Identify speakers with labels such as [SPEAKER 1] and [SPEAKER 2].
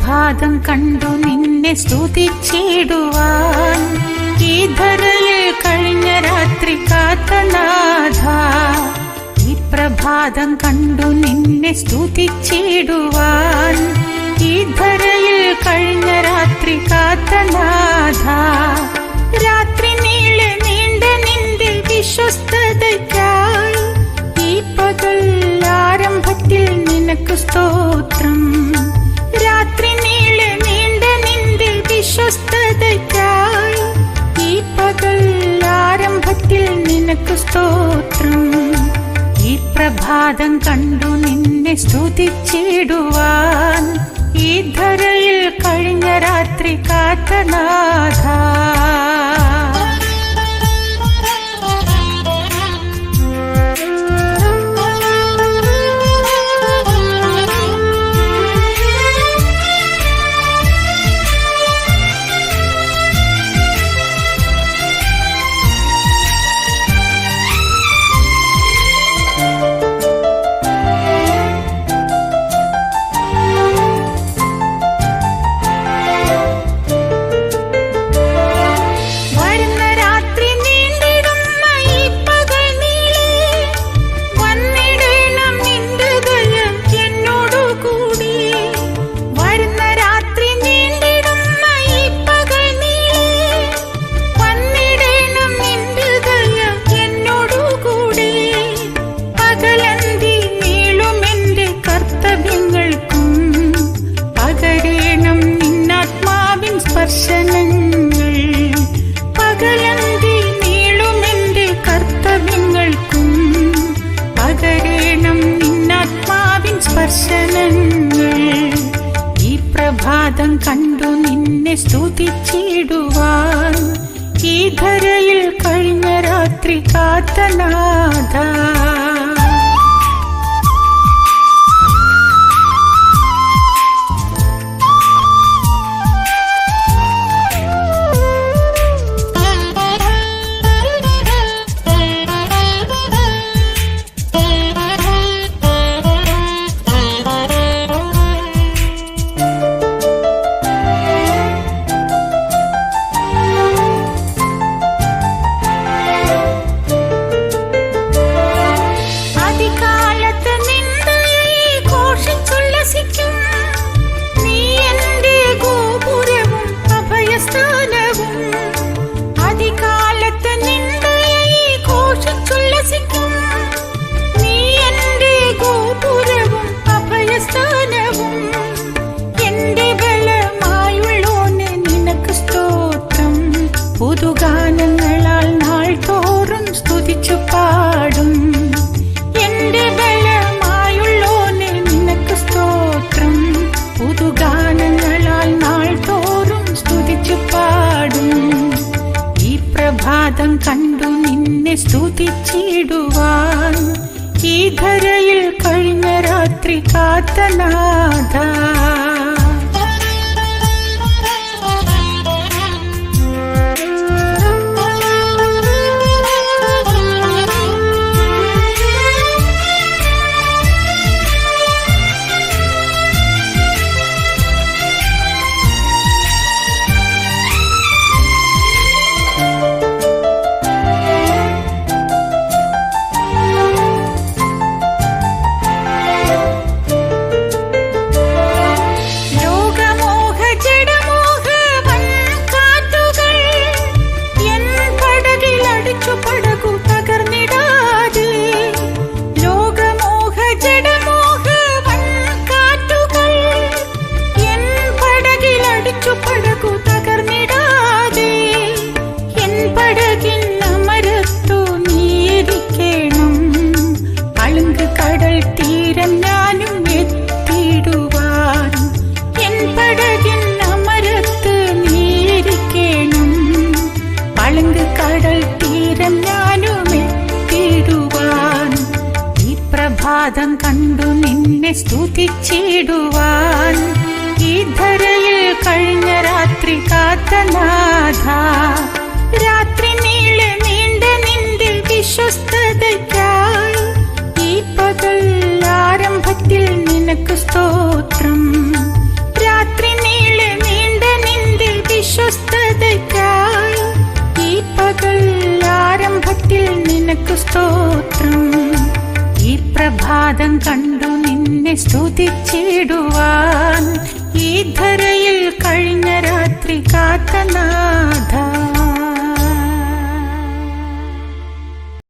[SPEAKER 1] പ്രഭാതം കണ്ടു നിന്നെ സ്തുതിച്ചിടുവാൻ ഈ ധരയിൽ കഴിഞ്ഞ രാത്രി കാത്ത നാഥ. ഈ പ്രഭാതം കണ്ടു നിന്നെ സ്തുതിച്ചിടുവാൻ ഈ ധരയിൽ കഴിഞ്ഞ രാത്രി കാത്ത നാഥ. രാത്രി നീളെ നീണ്ട നിന്റെ വിശ്വസ്തതയ്ക്കായി ഈ പകൽ ആരംഭത്തിൽ നിനക്ക് സ്തോത്രം. രാത്രി നീളെ നീണ്ട നിന്റെ വിശ്വസ്തതയ്ക്കായി ഈ പകൽ ആരംഭത്തിൽ നിനക്ക് സ്തോത്രം. ഈ പ്രഭാതം കണ്ടു നിന്നെ സ്തുതിച്ചിടുവാൻ ഈ ധരയിൽ കഴിഞ്ഞ രാത്രി കാത്ത നാഥ. പകലന്തി നീളുമെന്റെ കർത്തവ്യങ്ങൾക്കും പകരേണം നിന്നാത്മാവിൻ സ്പർശനങ്ങൾ. ഈ പ്രഭാതം കണ്ടു നിന്നെ സ്തുതിച്ചിടുവാൻ ഈ ധരയിൽ കഴിഞ്ഞ രാത്രി കാത്ത നാഥ. പുതുഗാനങ്ങളാൽ നാൾ തോറും സ്തുതിച്ചു പാടും. എന്റെ ബലമായുള്ളോനെ നിനക്ക് സ്തോത്രം. പുതുഗാനങ്ങളാൽ നാൾ തോറും സ്തുതിച്ചു പാടും. ഈ പ്രഭാതം കണ്ടു നിന്നെ സ്തുതിച്ചിടുവാൻ ഈ ധരയിൽ കഴിഞ്ഞ രാത്രി കാത്ത നാഥ. പ്രഭാതം കണ്ടു നിന്നെ സ്തുതിച്ചിടുവാൻ ഈ ധരയിൽ കഴിഞ്ഞ രാത്രി കാത്ത നാഥ. രാത്രി നീളെ നീണ്ട നിന്റെ വിശ്വസ്തതയ്ക്കായി ഈ പകൽ ആരംഭത്തിൽ നിനക്ക് സ്തോത്രം. രാത്രി സ്തോത്രം. ഈ പ്രഭാതം കണ്ടു നിന്നെ സ്തുതിച്ചിടുവാൻ, ഈ ധരയിൽ കഴിഞ്ഞ രാത്രി കാത്ത നാഥ.